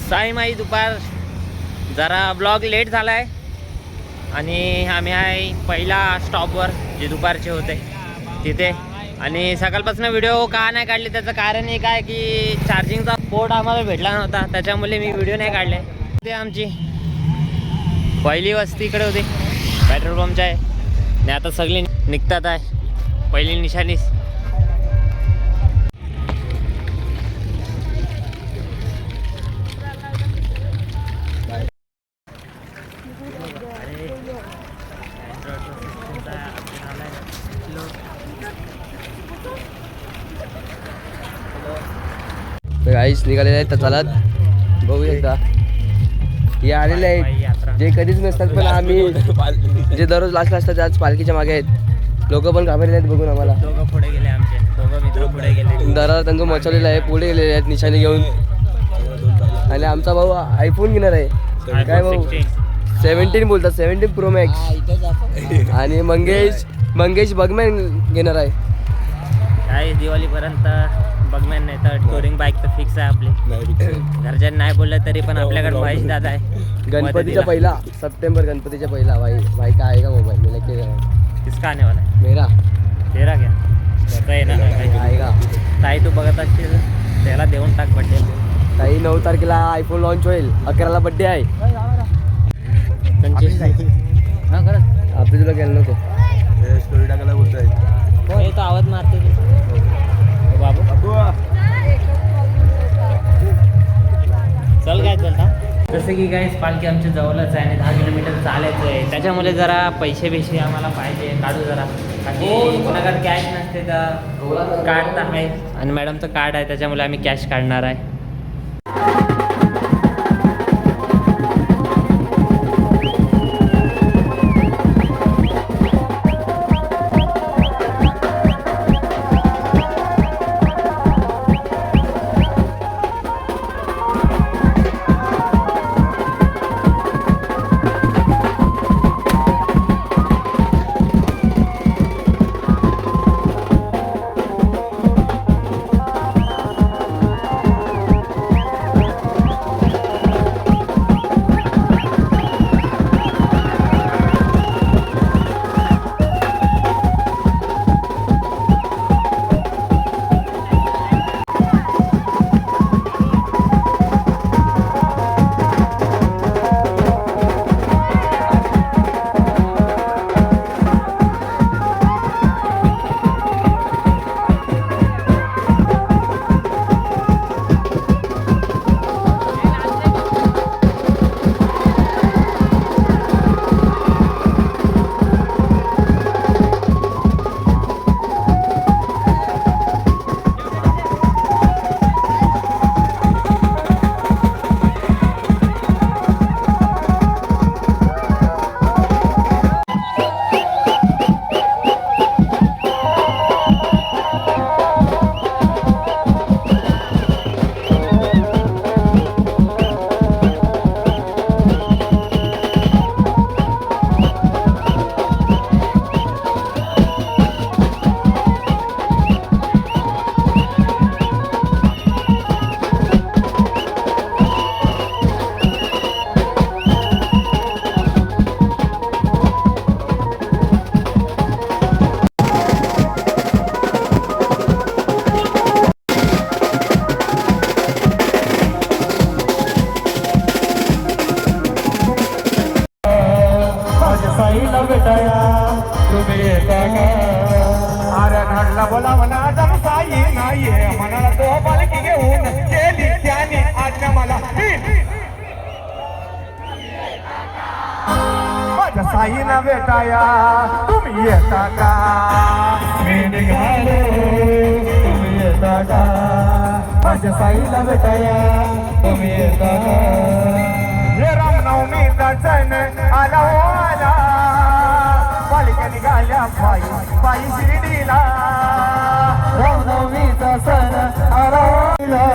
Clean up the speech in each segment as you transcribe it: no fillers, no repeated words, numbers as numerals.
साई माई दुपार जरा ब्लॉग लेट झाला आहे आणि आम्ही आहे पहिला स्टॉपवर जे दुपारचे होते तिथे. आणि सकाळपासून व्हिडिओ का नाही काढले त्याचं कारण एक आहे की चार्जिंगचा पोर्ट आम्हाला भेटला नव्हता, त्याच्यामुळे मी व्हिडिओ नाही काढले. ते आमची पहिली वस्ती इकडे होती पेट्रोल पंपच्या आहे आणि आता सगळी निघतात आहे पहिली निशाणीच. गाईस निघालेले आहेत तर चालत बघू एकदा. हे आलेले आहेत जे कधीच नसतात पण आम्ही जे दररोज लास्टला असतात आज पालखीच्या मागे आहेत. लोक पण घाबरले आहेत बघून आम्हाला. दोघं पुढे गेले, आमचे दोघं मित्र पुढे गेले. दरार त्यांचं मचवलेलं आहे, पुढे गेलेले आहेत निशाणी घेऊन. आणि आमचा भाऊ आयफोन घेणार आहे. काय भाऊ 17 बोलतात, 17 प्रो मॅक्स. आणि मंगेश बगमॅन घेणार आहे. काय दिवाळीपर्यंत बघणार नाही तर टुरिंग बाईक तर फिक्स आहे आपली. घरच्यांना नाही बोललं तरी पण आपल्याकडे महेश दादा आहे. गणपतीचा पहिला सप्टेंबर, गणपतीच्या पहिला. भाई काय आहे का मोबाईल मला किसका आने वाला है? मेरा तेरा क्या त्याचा येणार आहे का? ताई तू बघत असशील त्याला देऊन टाक बड्डे. ताई 9 तारखेला आयफोन लॉन्च होईल, 11ला बड्डे आहे. हां खरंच आपली तुला गेलं नको स्टोरी टाकायला बोलतोय. हो तो आवाज मारते बाबू. चल काय चलता. जसं की काय पालखी आमच्या जवळच आहे आणि 10 किलोमीटर चालायचं आहे, त्याच्यामुळे जरा पैसे आम्हाला पाहिजे काढू जरा. आणि कोणाकडे कॅश नसते तर कार्ड तर आहे आणि मॅडमचं कार्ड आहे त्याच्यामुळे आम्ही कॅश काढणार आहे. बोला म्हणा जम साई नाहीये म्हणाला तो पालखी घेऊन केली त्याने आज्ञा मला. माझ्या साईला भेटाया तुम्ही येता का? मी निघालो तुम्ही येता का? माझ्या साईला भेटाया तुम्ही येता का? हे रामनवमीचा सण आला हो आला, पालख्या निघाल्या पायी शिर्डीला. रामनवमीचा सण आला हो आला,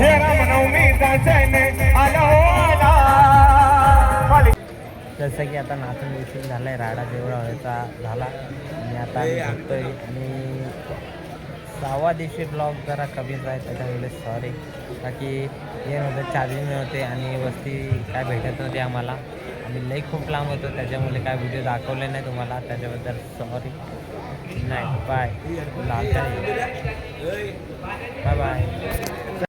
हे रामनवमीचा सण आला हो आला. जसं की आता नाचून उशीर झाला आहे, राडा देवळा व्हायचा झाला आणि आता आम्ही झोपतोय आणि 6व्या दिवशी ब्लॉग जरा कमीच आहे त्याच्यामुळे सॉरी. बाकी हे नव्हतं, चार्जिंग नव्हते आणि वस्ती काय भेटत नव्हती आम्हाला. आम्ही लई खूप लांब होतो त्याच्यामुळे काय व्हिडिओ दाखवले नाही तुम्हाला, त्याच्याबद्दल सॉरी. नाही बाय, बाय बाय.